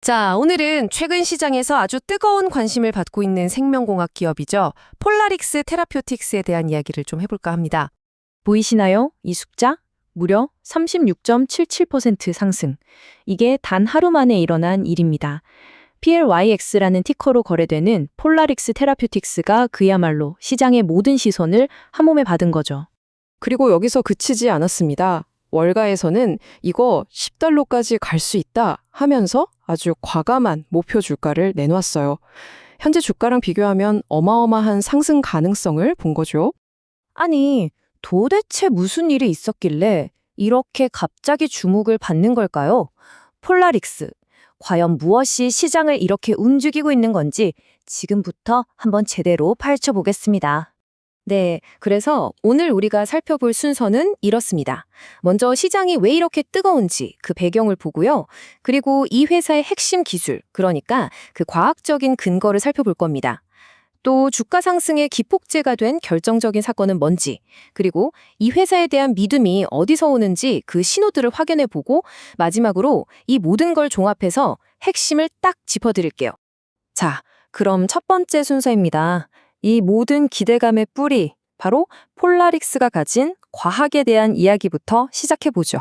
자, 오늘은 최근 시장에서 아주 뜨거운 관심을 받고 있는 생명공학 기업이죠. 폴라릭스 테라퓨틱스에 대한 이야기를 좀 해볼까 합니다. 보이시나요? 이 숫자? 무려 36.77% 상승. 이게 단 하루 만에 일어난 일입니다. PLYX라는 티커로 거래되는 폴라릭스 테라퓨틱스가 그야말로 시장의 모든 시선을 한 몸에 받은 거죠. 그리고 여기서 그치지 않았습니다. 월가에서는 이거 10달러까지 갈 수 있다 하면서 아주 과감한 목표 주가를 내놓았어요. 현재 주가랑 비교하면 어마어마한 상승 가능성을 본 거죠. 아니, 도대체 무슨 일이 있었길래 이렇게 갑자기 주목을 받는 걸까요? 폴라릭스. 과연 무엇이 시장을 이렇게 움직이고 있는 건지 지금부터 한번 제대로 파헤쳐보겠습니다. 네, 그래서 오늘 우리가 살펴볼 순서는 이렇습니다. 먼저 시장이 왜 이렇게 뜨거운지 그 배경을 보고요. 그리고 이 회사의 핵심 기술, 그러니까 그 과학적인 근거를 살펴볼 겁니다. 또 주가 상승의 기폭제가 된 결정적인 사건은 뭔지, 그리고 이 회사에 대한 믿음이 어디서 오는지 그 신호들을 확인해 보고 마지막으로 이 모든 걸 종합해서 핵심을 딱 짚어드릴게요. 자, 그럼 첫 번째 순서입니다. 이 모든 기대감의 뿌리, 바로 폴라릭스가 가진 과학에 대한 이야기부터 시작해보죠.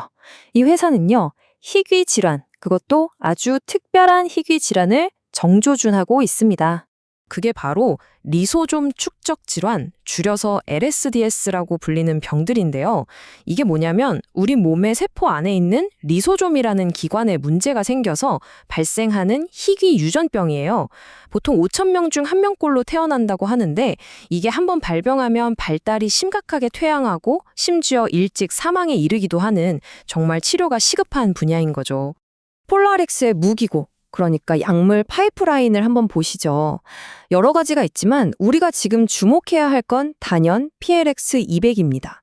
이 회사는요, 희귀 질환, 그것도 아주 특별한 희귀 질환을 정조준하고 있습니다. 그게 바로 리소좀 축적 질환, 줄여서 LSDS라고 불리는 병들인데요. 이게 뭐냐면 우리 몸의 세포 안에 있는 리소좀이라는 기관에 문제가 생겨서 발생하는 희귀 유전병이에요. 보통 5천 명 중 1명꼴로 태어난다고 하는데 이게 한번 발병하면 발달이 심각하게 퇴양하고 심지어 일찍 사망에 이르기도 하는 정말 치료가 시급한 분야인 거죠. 폴라릭스의 무기고, 그러니까 약물 파이프라인을 한번 보시죠. 여러 가지가 있지만 우리가 지금 주목해야 할 건 단연 PLX200입니다.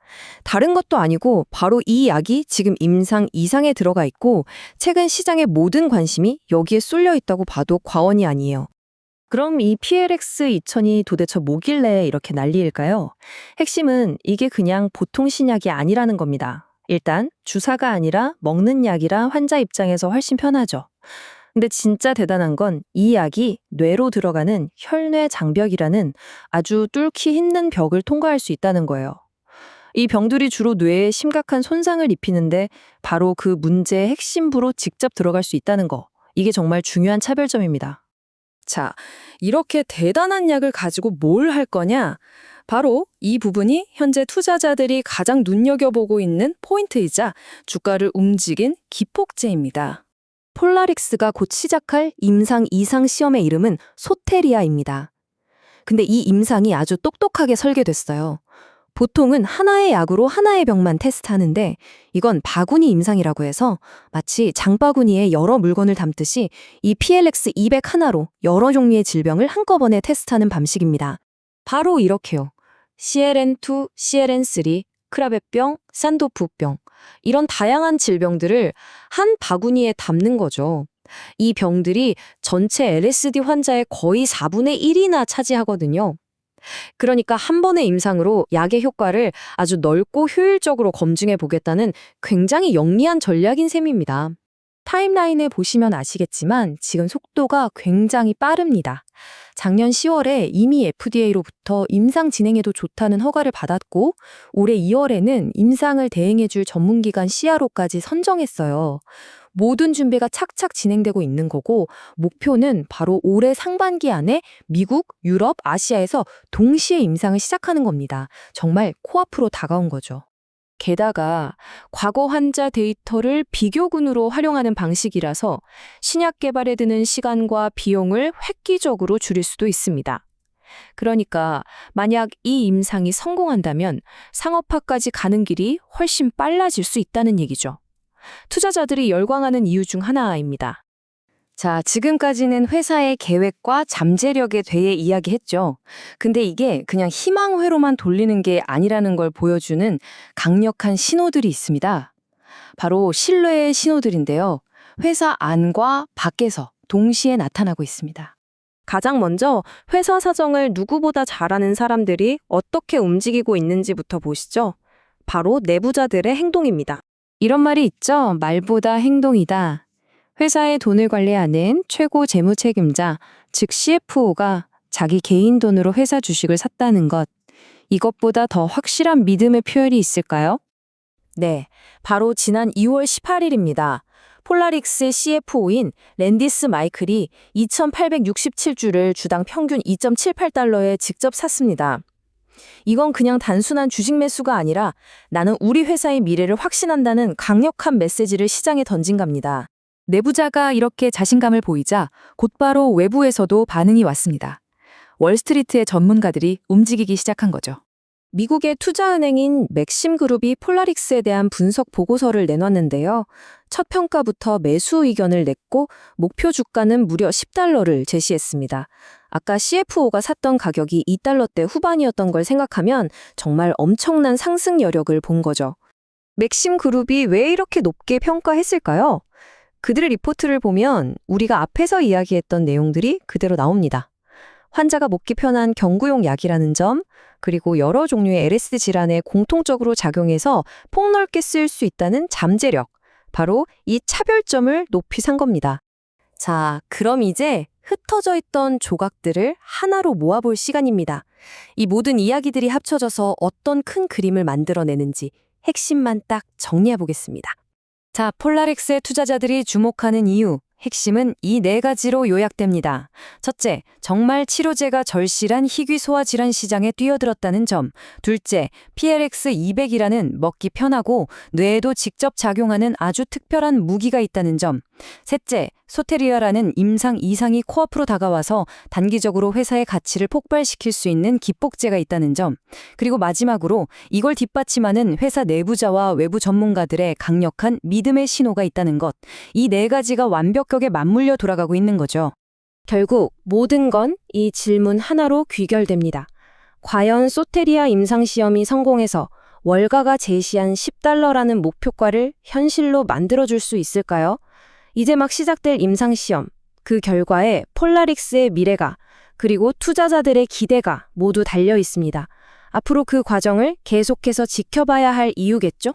다른 것도 아니고 바로 이 약이 지금 임상 2상에 들어가 있고 최근 시장의 모든 관심이 여기에 쏠려 있다고 봐도 과언이 아니에요. 그럼 이 PLX2000이 도대체 뭐길래 이렇게 난리일까요? 핵심은 이게 그냥 보통 신약이 아니라는 겁니다. 일단 주사가 아니라 먹는 약이라 환자 입장에서 훨씬 편하죠. 근데 진짜 대단한 건 이 약이 뇌로 들어가는 혈뇌 장벽이라는 아주 뚫기 힘든 벽을 통과할 수 있다는 거예요. 이 병들이 주로 뇌에 심각한 손상을 입히는데 바로 그 문제의 핵심부로 직접 들어갈 수 있다는 거. 이게 정말 중요한 차별점입니다. 자, 이렇게 대단한 약을 가지고 뭘 할 거냐? 바로 이 부분이 현재 투자자들이 가장 눈여겨보고 있는 포인트이자 주가를 움직인 기폭제입니다. 폴라릭스가 곧 시작할 임상 2상 시험의 이름은 소테리아입니다. 근데 이 임상이 아주 똑똑하게 설계됐어요. 보통은 하나의 약으로 하나의 병만 테스트하는데 이건 바구니 임상이라고 해서 마치 장바구니에 여러 물건을 담듯이 이 PLX200 하나로 여러 종류의 질병을 한꺼번에 테스트하는 방식입니다. 바로 이렇게요. CLN2, CLN3, 크라베병, 산도프병 이런 다양한 질병들을 한 바구니에 담는 거죠. 이 병들이 전체 LSD 환자의 거의 4분의 1이나 차지하거든요. 그러니까 한 번의 임상으로 약의 효과를 아주 넓고 효율적으로 검증해 보겠다는 굉장히 영리한 전략인 셈입니다. 타임라인을 보시면 아시겠지만 지금 속도가 굉장히 빠릅니다. 작년 10월에 이미 FDA로부터 임상 진행에도 좋다는 허가를 받았고 올해 2월에는 임상을 대행해줄 전문기관 CRO까지 선정했어요. 모든 준비가 착착 진행되고 있는 거고 목표는 바로 올해 상반기 안에 미국, 유럽, 아시아에서 동시에 임상을 시작하는 겁니다. 정말 코앞으로 다가온 거죠. 게다가 과거 환자 데이터를 비교군으로 활용하는 방식이라서 신약 개발에 드는 시간과 비용을 획기적으로 줄일 수도 있습니다. 그러니까 만약 이 임상이 성공한다면 상업화까지 가는 길이 훨씬 빨라질 수 있다는 얘기죠. 투자자들이 열광하는 이유 중 하나입니다. 자, 지금까지는 회사의 계획과 잠재력에 대해 이야기했죠. 근데 이게 그냥 희망회로만 돌리는 게 아니라는 걸 보여주는 강력한 신호들이 있습니다. 바로 신뢰의 신호들인데요. 회사 안과 밖에서 동시에 나타나고 있습니다. 가장 먼저 회사 사정을 누구보다 잘 아는 사람들이 어떻게 움직이고 있는지부터 보시죠. 바로 내부자들의 행동입니다. 이런 말이 있죠. 말보다 행동이다. 회사의 돈을 관리하는 최고 재무 책임자, 즉 CFO가 자기 개인 돈으로 회사 주식을 샀다는 것. 이것보다 더 확실한 믿음의 표현이 있을까요? 네, 바로 지난 2월 18일입니다. 폴라릭스의 CFO인 랜디스 마이클이 2,867주를 주당 평균 2.78달러에 직접 샀습니다. 이건 그냥 단순한 주식 매수가 아니라 나는 우리 회사의 미래를 확신한다는 강력한 메시지를 시장에 던진 겁니다. 내부자가 이렇게 자신감을 보이자 곧바로 외부에서도 반응이 왔습니다. 월스트리트의 전문가들이 움직이기 시작한 거죠. 미국의 투자은행인 맥심그룹이 폴라릭스에 대한 분석 보고서를 내놨는데요. 첫 평가부터 매수 의견을 냈고 목표 주가는 무려 10달러를 제시했습니다. 아까 CFO가 샀던 가격이 2달러대 후반이었던 걸 생각하면 정말 엄청난 상승 여력을 본 거죠. 맥심그룹이 왜 이렇게 높게 평가했을까요? 그들의 리포트를 보면 우리가 앞에서 이야기했던 내용들이 그대로 나옵니다. 환자가 먹기 편한 경구용 약이라는 점, 그리고 여러 종류의 LSD 질환에 공통적으로 작용해서 폭넓게 쓰일 수 있다는 잠재력, 바로 이 차별점을 높이 산 겁니다. 자, 그럼 이제 흩어져 있던 조각들을 하나로 모아볼 시간입니다. 이 모든 이야기들이 합쳐져서 어떤 큰 그림을 만들어내는지 핵심만 딱 정리해 보겠습니다. 자, 폴라릭스의 투자자들이 주목하는 이유, 핵심은 이 네 가지로 요약됩니다. 첫째, 정말 치료제가 절실한 희귀소화 질환 시장에 뛰어들었다는 점. 둘째, PLX200이라는 먹기 편하고 뇌에도 직접 작용하는 아주 특별한 무기가 있다는 점. 셋째, 소테리아라는 임상 이상이 코앞으로 다가와서 단기적으로 회사의 가치를 폭발시킬 수 있는 기폭제가 있다는 점. 그리고 마지막으로 이걸 뒷받침하는 회사 내부자와 외부 전문가들의 강력한 믿음의 신호가 있다는 것. 이 네 가지가 완벽하게 맞물려 돌아가고 있는 거죠. 결국 모든 건 이 질문 하나로 귀결됩니다. 과연 소테리아 임상시험이 성공해서 월가가 제시한 10달러라는 목표가를 현실로 만들어줄 수 있을까요? 이제 막 시작될 임상시험, 그 결과에 폴라릭스의 미래가, 그리고 투자자들의 기대가 모두 달려 있습니다. 앞으로 그 과정을 계속해서 지켜봐야 할 이유겠죠?